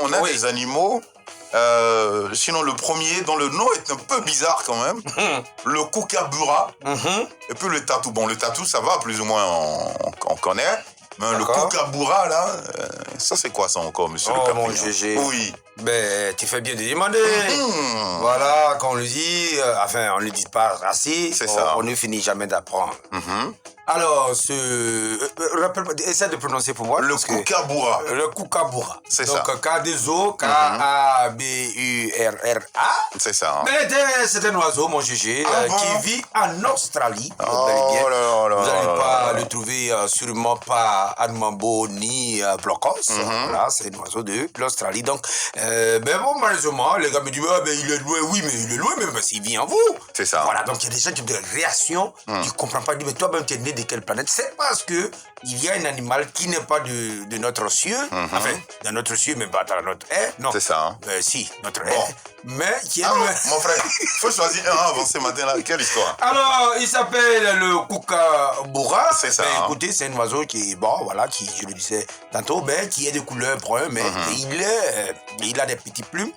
On a des animaux. Sinon, le premier, dont le nom est un peu bizarre quand même, le kookaburra, et puis le tatou. Bon, le tatou, ça va, plus ou moins, on connaît. Mais le kookaburra, là, ça c'est quoi ça encore, monsieur le Perpignan? Mon GG. Oui. Ben, tu fais bien de demander. Voilà, quand on le dit, enfin, on ne le dit pas assez, on ne finit jamais d'apprendre. Alors, essaie de prononcer pour moi. Le kookaburra. Le kookaburra. C'est ça. Donc, K-2-O, K-A-B-U-R-R-A. C'est ça. Mais c'est un oiseau, mon GG, qui vit en Australie. Oh là. Vous n'allez pas le trouver sûrement pas à Mambo ni à Blocos. Voilà, c'est un oiseau de l'Australie. Donc, ben bon, malheureusement, les gars me disent, il est loin, oui, mais il est loin, mais parce qu'il vit en vous. C'est ça. Voilà, donc il y a des gens qui ont des réactions, tu ne comprends pas, mais toi-même, tu es né de quelle planète? C'est parce que il y a un animal qui n'est pas de notre cieux, enfin, dans notre cieux, mais pas dans notre air, non. C'est ça. Si, notre air, mais qui est mon frère, il faut choisir un avant ce matin-là. Quelle histoire? Alors, il s'appelle le kookaburra. C'est ça. Ben, écoutez, c'est un oiseau qui est bon, voilà, qui, je le disais tantôt, ben, qui est de couleur brun, mais il a des petits plumes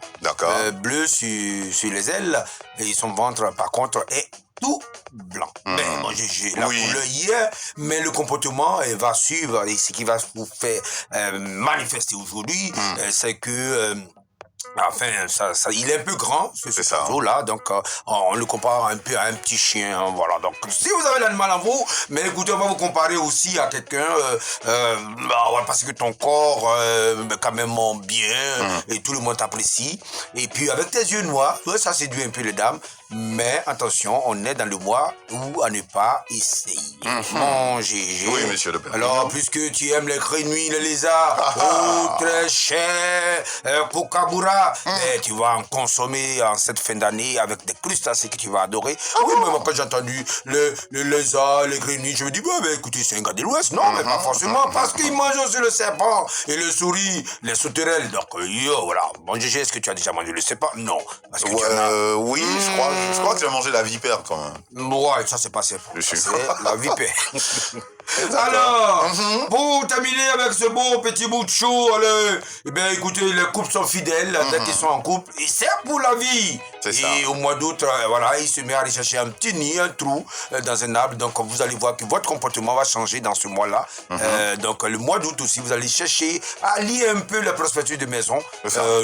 bleues sur les ailes, et son ventre, par contre, est tout blanc. Ben, moi, j'ai la couleur hier, mais le comportement va suivre, et ce qui va vous faire manifester aujourd'hui, c'est que enfin, il est un peu grand, cet oiseau-là, donc on le compare un peu à un petit chien, hein, voilà. Donc, si vous avez l'animal en vous, mais écoutez, on va vous comparer aussi à quelqu'un, parce que ton corps, quand même, bien, et tout le monde t'apprécie. Et puis, avec tes yeux noirs, ça séduit un peu les dames, mais attention, on est dans le mois où à ne pas essayer. Mon GG. Oui, monsieur le Perpignan. Alors, puisque tu aimes les grenouilles, les lézards, très cher, kookaburra, tu vas en consommer en cette fin d'année avec des crustacés que tu vas adorer. Oui, mais moi, quand j'ai entendu le lézard, les grenouilles, je me dis, écoutez, c'est un gars de l'Ouest. Non, mais pas forcément, parce qu'il mange aussi le serpent et le souris, les sauterelles. Donc, voilà. Bon, GG, est-ce que tu as déjà mangé le serpent? Non. Parce que oui, je crois que tu as mangé la vipère quand même. Ouais, ça c'est pas serpent. C'est la vipère. Alors, pour terminer avec ce beau petit bout de chou, eh bien, écoutez, les couples sont fidèles, dès qu'ils sont en couple, et c'est pour la vie. Et au mois d'août, voilà, il se met à aller chercher un petit nid, un trou dans un arbre. Donc, vous allez voir que votre comportement va changer dans ce mois-là. Donc, le mois d'août aussi, vous allez chercher à lire un peu les prospectus de maison,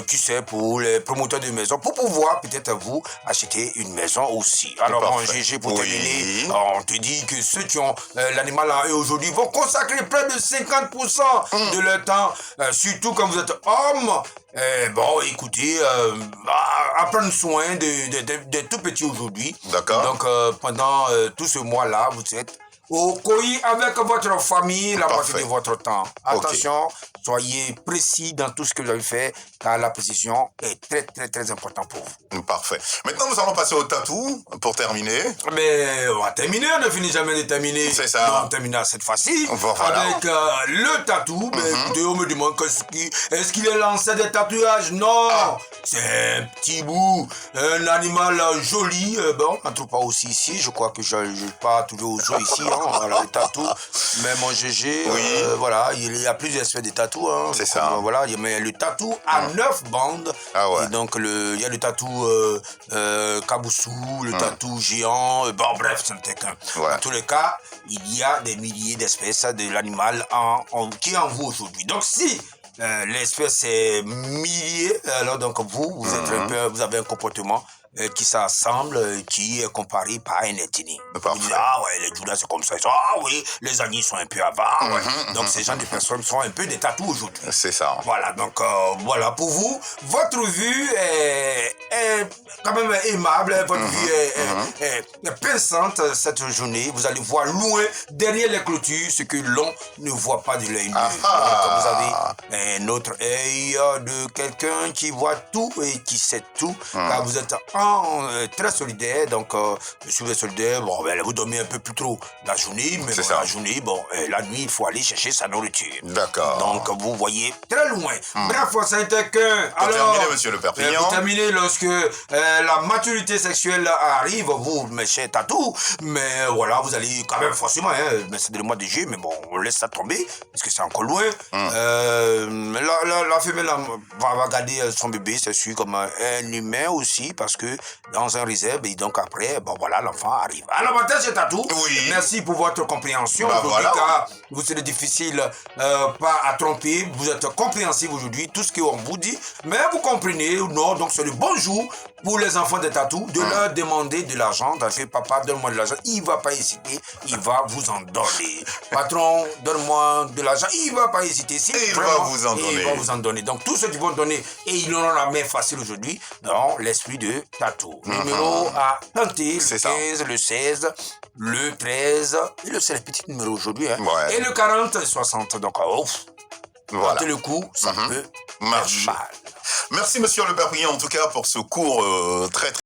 tu sais, pour les promoteurs de maison, pour pouvoir peut-être vous acheter une maison aussi. Alors, bon, GG, pour terminer, on te dit que ceux qui ont l'animal en eux aujourd'hui vont consacrer près de 50% de leur temps, surtout quand vous êtes homme. Bon, écoutez, à prendre soin de tout petits aujourd'hui. D'accord. Donc, pendant tout ce mois-là, vous êtes au Koyi avec votre famille la moitié de votre temps. Attention, soyez précis dans tout ce que vous avez fait, car la précision est très, très, très importante pour vous. Parfait. Maintenant, nous allons passer au tatou pour terminer. Mais on va terminer, on ne finit jamais de terminer. C'est ça. On termine cette fois-ci voilà. avec le tatou. Mais écoutez, on me demande est-ce qu'il est lancé des tatouages? Non, c'est un petit bout, un animal joli. Bon, on ne trouve pas aussi ici. Je crois que je n'ai pas trouvé au zoo ici. Voilà, les tatous. Mais mon GG, voilà, il y a plusieurs espèces de tatous. C'est ça. Voilà, mais le tatou à 9 bandes. Et donc, il y a le tatou Kaboussou, le tatou géant. Bon, bref, ce n'était qu'un. Dans tous les cas, il y a des milliers d'espèces de l'animal qui est en vous aujourd'hui. Donc, si l'espèce est millier, alors donc vous avez un comportement qui s'assemble, qui est comparé par un ethnie. Vous dites, les Judas c'est comme ça. Oui, les Agnis sont un peu avant. Donc ces gens de personnes sont un peu des tatous aujourd'hui. C'est ça. Voilà, donc voilà, pour vous, votre vue est quand même aimable, votre vue est pinçante cette journée. Vous allez voir loin, derrière les clôtures, ce que l'on ne voit pas de l'œil nu. Donc vous avez un autre œil de quelqu'un qui voit tout et qui sait tout, car vous êtes gens très solidaires, donc si vous êtes solidaire, bon, ben, vous dormez un peu plus trop la journée, mais bon, la journée, bon, la nuit, il faut aller chercher sa nourriture. D'accord. Donc, vous voyez très loin. Bref, ça n'était qu'un... Pour terminer, monsieur le père Pignon. Pour terminer, lorsque la maturité sexuelle arrive, vous, mes chers tatous, mais voilà, vous allez quand même forcément, mais c'est le mois de juillet, mais bon, on laisse ça tomber, parce que c'est encore loin. La femelle va garder son bébé, c'est sûr, comme un humain aussi, parce que dans un réserve, et donc après, bon voilà, l'enfant arrive. Alors, matin, c'est tatou. Oui. Merci pour votre compréhension. Voilà. Car vous serez difficile, pas à tromper, vous êtes compréhensif aujourd'hui, tout ce qu'on vous dit, mais vous comprenez ou non, donc c'est le bon jour pour les enfants de tatou de leur demander de l'argent, parce que papa, donne-moi de l'argent, il va pas hésiter, il va vous en donner. Patron, donne-moi de l'argent, il va pas hésiter. Il va vous en donner. Il va vous en donner. Donc tous ceux qui vont donner, et ils auront la main facile aujourd'hui, dans l'esprit de tatou. Numéro à tenter, le 15, le 16, le 13, et le 16, petit numéro aujourd'hui, hein. Ouais. Et le 40 et 60, donc voilà. le coup, ça peut marcher. mal. Merci, monsieur le père Pignon, en tout cas, pour ce cours très